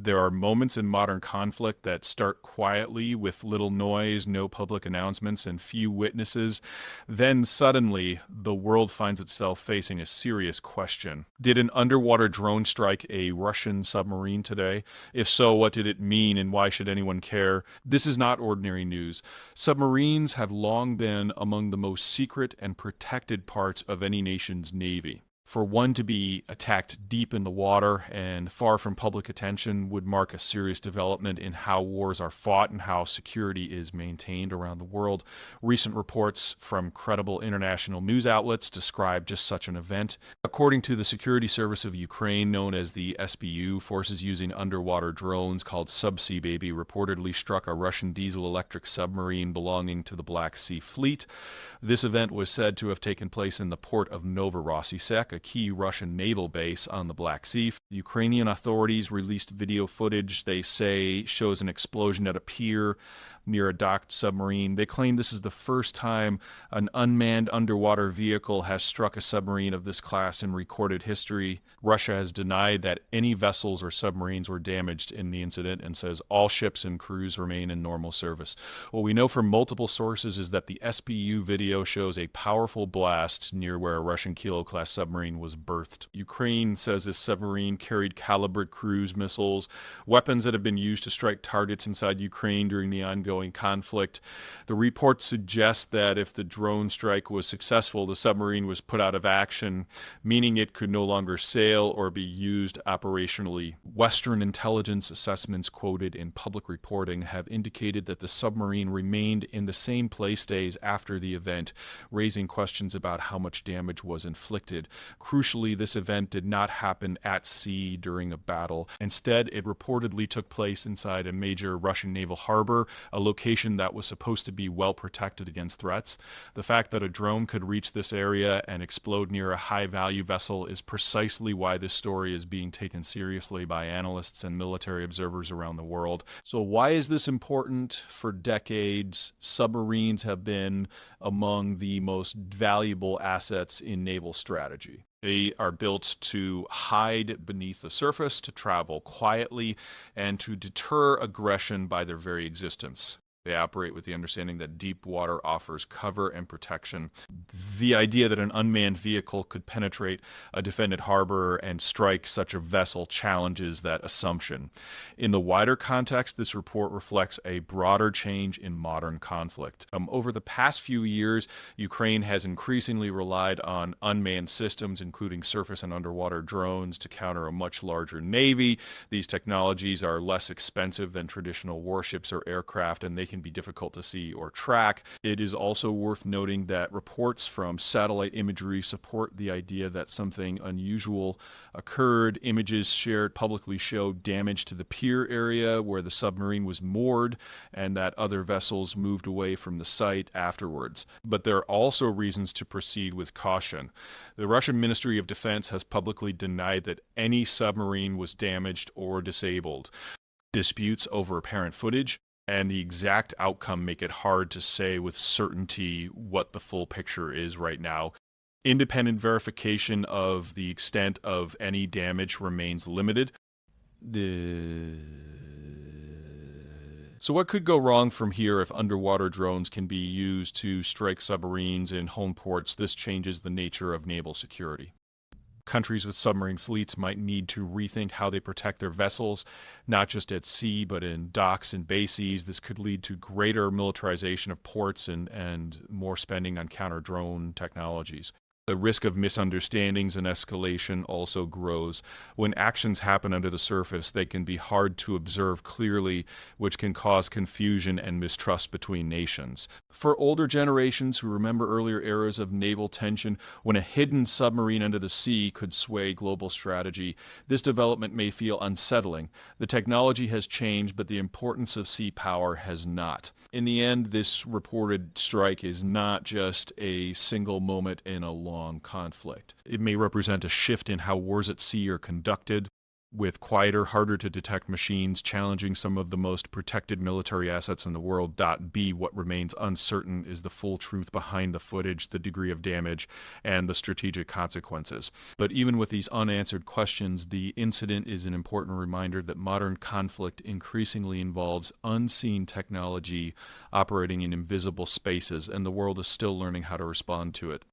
There are moments in modern conflict that start quietly with little noise, no public announcements, and few witnesses. Then suddenly, the world finds itself facing a serious question. Did an underwater drone strike a Russian submarine today? If so, what did it mean and why should anyone care? This is not ordinary news. Submarines have long been among the most secret and protected parts of any nation's navy. For one to be attacked deep in the water and far from public attention would mark a serious development in how wars are fought and how security is maintained around the world. Recent reports from credible international news outlets describe just such an event. According to the Security Service of Ukraine, known as the SBU, forces using underwater drones called Subsea Baby reportedly struck a Russian diesel-electric submarine belonging to the Black Sea Fleet. This event was said to have taken place in the port of Novorossiysk, a key Russian naval base on the Black Sea. Ukrainian authorities released video footage they say shows an explosion at a pier near a docked submarine. They claim this is the first time an unmanned underwater vehicle has struck a submarine of this class in recorded history. Russia has denied that any vessels or submarines were damaged in the incident and says all ships and crews remain in normal service. What we know from multiple sources is that the SBU video shows a powerful blast near where a Russian Kilo-class submarine was berthed. Ukraine says this submarine carried Kalibr cruise missiles, weapons that have been used to strike targets inside Ukraine during the ongoing conflict. The report suggests that if the drone strike was successful, the submarine was put out of action, meaning it could no longer sail or be used operationally. Western intelligence assessments quoted in public reporting have indicated that the submarine remained in the same place days after the event, raising questions about how much damage was inflicted. Crucially, this event did not happen at sea during a battle. Instead, it reportedly took place inside a major Russian naval harbor, a location that was supposed to be well protected against threats. The fact that a drone could reach this area and explode near a high-value vessel is precisely why this story is being taken seriously by analysts and military observers around the world. So why is this important? For decades, submarines have been among the most valuable assets in naval strategy. They are built to hide beneath the surface, to travel quietly, and to deter aggression by their very existence. They operate with the understanding that deep water offers cover and protection. The idea that an unmanned vehicle could penetrate a defended harbor and strike such a vessel challenges that assumption. In the wider context, this report reflects a broader change in modern conflict. Over the past few years, Ukraine has increasingly relied on unmanned systems, including surface and underwater drones, to counter a much larger navy. These technologies are less expensive than traditional warships or aircraft, and they can be difficult to see or track. It is also worth noting that reports from satellite imagery support the idea that something unusual occurred. Images shared publicly show damage to the pier area where the submarine was moored, and that other vessels moved away from the site afterwards. But there are also reasons to proceed with caution. The Russian Ministry of Defense has publicly denied that any submarine was damaged or disabled. Disputes over apparent footage and the exact outcome make it hard to say with certainty what the full picture is right now. Independent verification of the extent of any damage remains limited. So what could go wrong from here if underwater drones can be used to strike submarines in home ports? This changes the nature of naval security. Countries with submarine fleets might need to rethink how they protect their vessels, not just at sea, but in docks and bases. This could lead to greater militarization of ports and more spending on counter-drone technologies. The risk of misunderstandings and escalation also grows. When actions happen under the surface, they can be hard to observe clearly, which can cause confusion and mistrust between nations. For older generations who remember earlier eras of naval tension, when a hidden submarine under the sea could sway global strategy, this development may feel unsettling. The technology has changed, but the importance of sea power has not. In the end, this reported strike is not just a single moment in a long conflict. It may represent a shift in how wars at sea are conducted, with quieter, harder to detect machines challenging some of the most protected military assets in the world. B, what remains uncertain is the full truth behind the footage, the degree of damage, and the strategic consequences. But even with these unanswered questions, the incident is an important reminder that modern conflict increasingly involves unseen technology operating in invisible spaces, and the world is still learning how to respond to it.